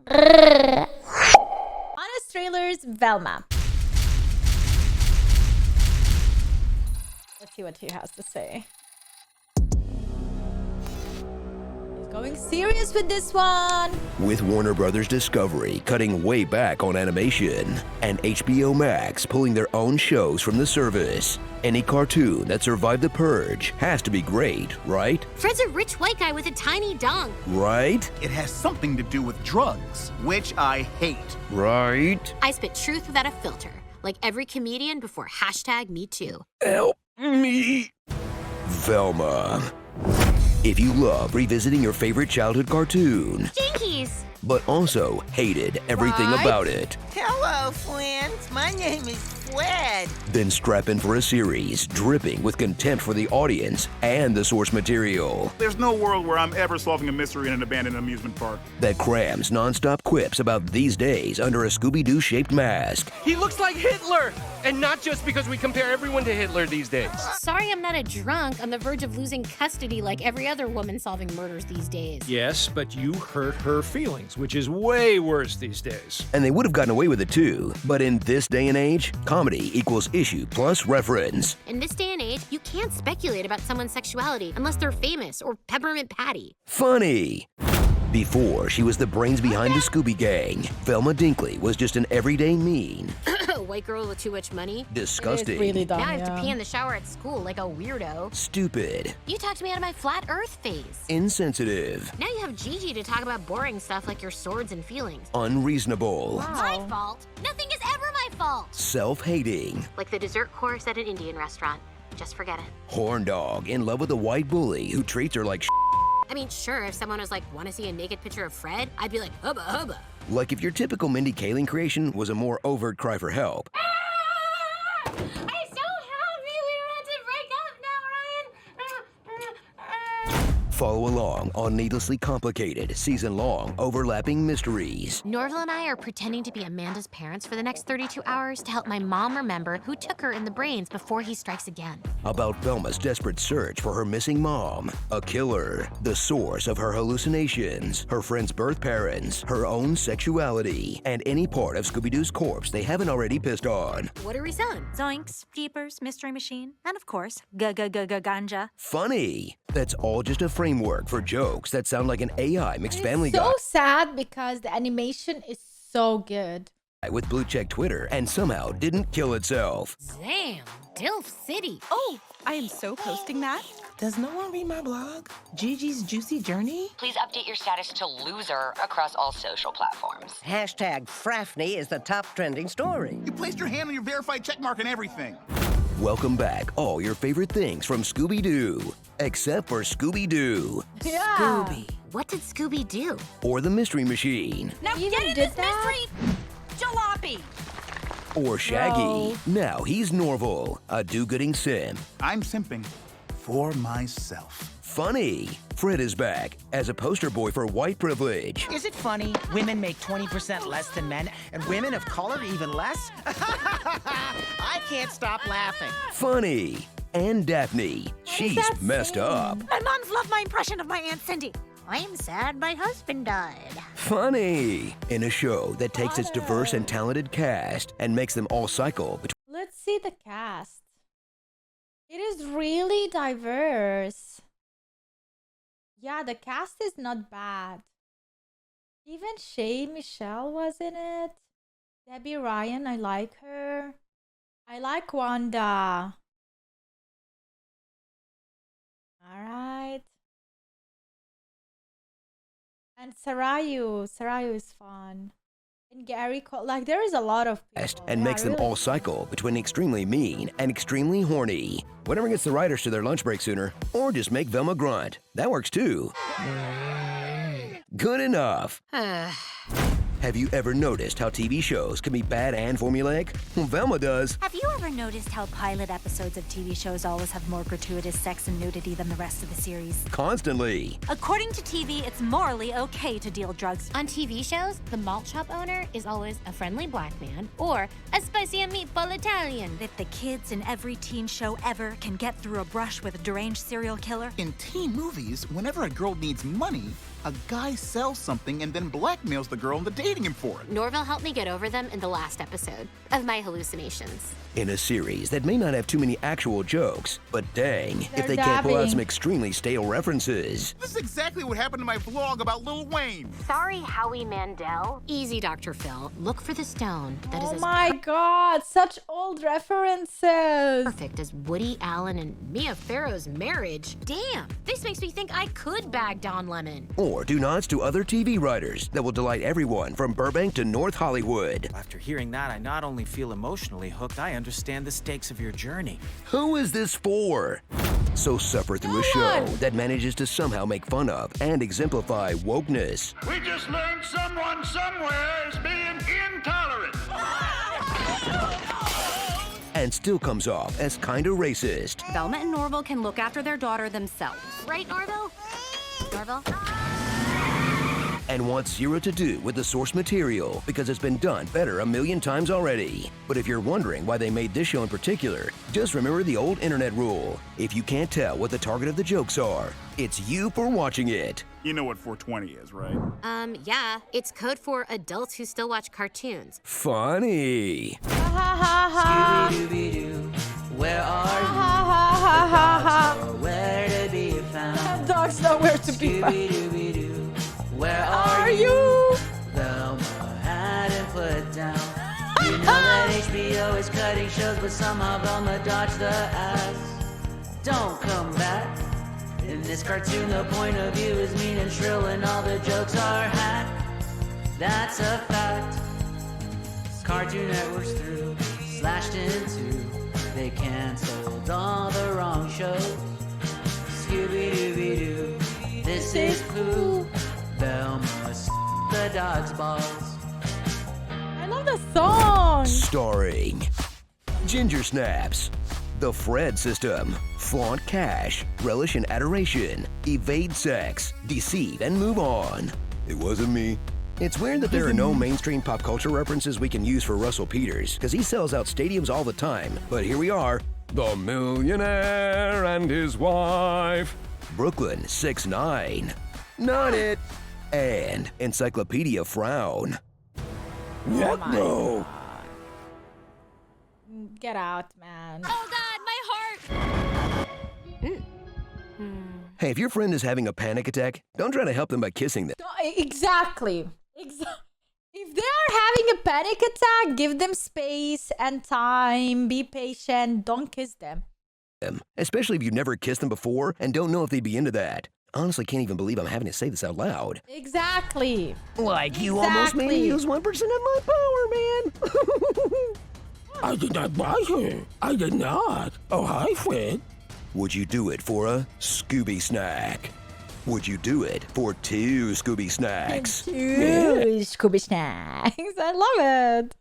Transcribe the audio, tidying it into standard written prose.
Honest Trailers, Velma. Let's see what he has to say. He's going serious with this one. With Warner Brothers Discovery cutting way back on animation and HBO Max pulling their own shows from the service, any cartoon that survived the purge has to be great, right? Fred's a rich white guy with a tiny dong. Right? It has something to do with drugs, which I hate. Right? I spit truth without a filter, like every comedian before #MeToo. Help me. Velma. If you love revisiting your favorite childhood cartoon, Jinkies! but also hated everything Right? about it, Hello, friends. My name is Fred. then strap in for a series dripping with contempt for the audience and the source material There's no world where I'm ever solving a mystery in an abandoned amusement park. that crams nonstop quips about these days under a Scooby-Doo shaped mask. He looks like Hitler! And not just because we compare everyone to Hitler these days. Sorry I'm not a drunk on the verge of losing custody like every other woman solving murders these days. Yes, but you hurt her feelings, which is way worse these days. And they would have gotten away with it too, but in this day and age, comedy equals issue plus reference. In this day and age, you can't speculate about someone's sexuality unless they're famous or Peppermint Patty. Funny. Before she was the brains behind the Scooby Gang, Velma Dinkley was just an everyday mean, White girl with too much money. disgusting, It is really dumb, Now I have to yeah. pee in the shower at school like a weirdo. stupid, You talked me out of my flat earth phase. insensitive, Now you have Gigi to talk about boring stuff like your swords and feelings. unreasonable, My fault? Nothing is ever my fault. self-hating, Like the dessert course at an Indian restaurant. Just forget it. horn dog in love with a white bully who treats her like I mean, sure, if someone was like, want to see a naked picture of Fred? I'd be like, hubba hubba. like if your typical Mindy Kaling creation was a more overt cry for help. I'm so happy we were to break up now, Ryan. Follow along on needlessly complicated, season-long, overlapping mysteries. Norval and I are pretending to be Amanda's parents for the next 32 hours to help my mom remember who took her in the brains before he strikes again. About Velma's desperate search for her missing mom, a killer, the source of her hallucinations, her friend's birth parents, her own sexuality, and any part of Scooby-Doo's corpse they haven't already pissed on. What are we selling? Zoinks, Jeepers, Mystery Machine, and of course, ganja. Funny. That's all just a framework for jokes that sound like an AI mixed Family It's Guy so sad because the animation is so good. with blue check Twitter and somehow didn't kill itself. Damn, Dilf City. Oh, I am so posting that. Does no one read my blog? Gigi's Juicy Journey? Please update your status to loser across all social platforms. Hashtag Frafney is the top trending story. You placed your hand on your verified checkmark and everything. Welcome back all your favorite things from Scooby-Doo, except for Scooby-Doo Yeah. Scooby. What did Scooby do? or the Mystery Machine. Now You get even in did this that? mystery jalopy. Or Shaggy. No. Now he's Norval, a do-gooding simp. I'm simping for myself. Funny. Fred is back as a poster boy for white privilege. Is it funny? Women make 20% less than men, and women of color even less? I can't stop laughing. Funny. And Daphne. She's that messed saying? up. My moms love my impression of my Aunt Cindy. I'm sad my husband died. Funny. In a show that takes its diverse and talented cast and makes them all cycle between Let's see the cast. It is really diverse. Yeah, the cast is not bad. Even Shay Michelle was in it. Debbie Ryan, I like her. I like Wanda. Alright. And Sarayu. Sarayu is fun. And Gary like there is a lot of people. cast and Yeah, makes them really. all cycle between extremely mean and extremely horny. Whatever gets the writers to their lunch break sooner, or just make Velma grunt. That works too. Good enough. Have you ever noticed how TV shows can be bad and formulaic? Well, Velma does. Have you ever noticed how pilot episodes of TV shows always have more gratuitous sex and nudity than the rest of the series? Constantly. According to TV, it's morally okay to deal drugs. On TV shows, the malt shop owner is always a friendly black man or a spicy and meatball Italian. If the kids in every teen show ever can get through a brush with a deranged serial killer, In teen movies, whenever a girl needs money, A guy sells something and then blackmails the girl into dating him for it. Norville helped me get over them in the last episode of my hallucinations. In a series that may not have too many actual jokes, but dang, if They're they can't pull out dabbing. some extremely stale references. This is exactly what happened to my vlog about Lil Wayne. Sorry, Howie Mandel. Easy, Dr. Phil. Look for the stone that is Oh as my god, such old references. perfect as Woody Allen and Mia Farrow's marriage. Damn, this makes me think I could bag Don Lemon. Or do nods to other TV writers that will delight everyone from Burbank to North Hollywood. After hearing that, I not only feel emotionally hooked, I understand the stakes of your journey. Who is this for? So suffer through a show that manages to somehow make fun of and exemplify wokeness. We just learned someone somewhere is being intolerant. And still comes off as kinda racist. Velma and Norville can look after their daughter themselves. Right, Norville? Norville? And wants zero to do with the source material because it's been done better a million times already. But if you're wondering why they made this show in particular, just remember the old internet rule. If you can't tell what the target of the jokes are, it's you for watching it. You know what 420 is, right? Yeah. It's code for adults who still watch cartoons. Funny. Ha ha ha. Scooby-Doo, where are Ha ha ha ha ha. Where to be found? Dog's nowhere to be found. Scooby-Doo, where Are you? Velma hadn't put down. You know that HBO is cutting shows, but somehow Velma dodged the ass. Don't come back. In this cartoon, the point of view is mean and shrill, and all the jokes are hack. That's a fact. Cartoon Network's through, slashed in two. They canceled all the wrong shows. Scooby-Dooby-Doo, this is Pooh. Velma the dog's balls. I love the song. Starring Ginger Snaps, The Fred System, Flaunt Cash, Relish and Adoration, Evade Sex, Deceive and Move On. It wasn't me. It's weird that there are no mainstream pop culture references we can use for Russell Peters, because he sells out stadiums all the time. But here we are, The Millionaire and His Wife. Brooklyn 6'9". Not it. And Encyclopedia Frown. What though? Get out, man. Oh God, my heart! Hey, if your friend is having a panic attack, don't try to help them by kissing them. Exactly. If they are having a panic attack, give them space and time. Be patient. Don't kiss them. Especially if you've never kissed them before and don't know if they'd be into that. Honestly, can't even believe I'm having to say this out loud. Exactly. Like you almost made me use 1% of my power, man. I did not buy her. I did not. Oh, hi, Fred. Would you do it for a Scooby snack? Would you do it for 2 Scooby snacks? Scooby snacks. I love it.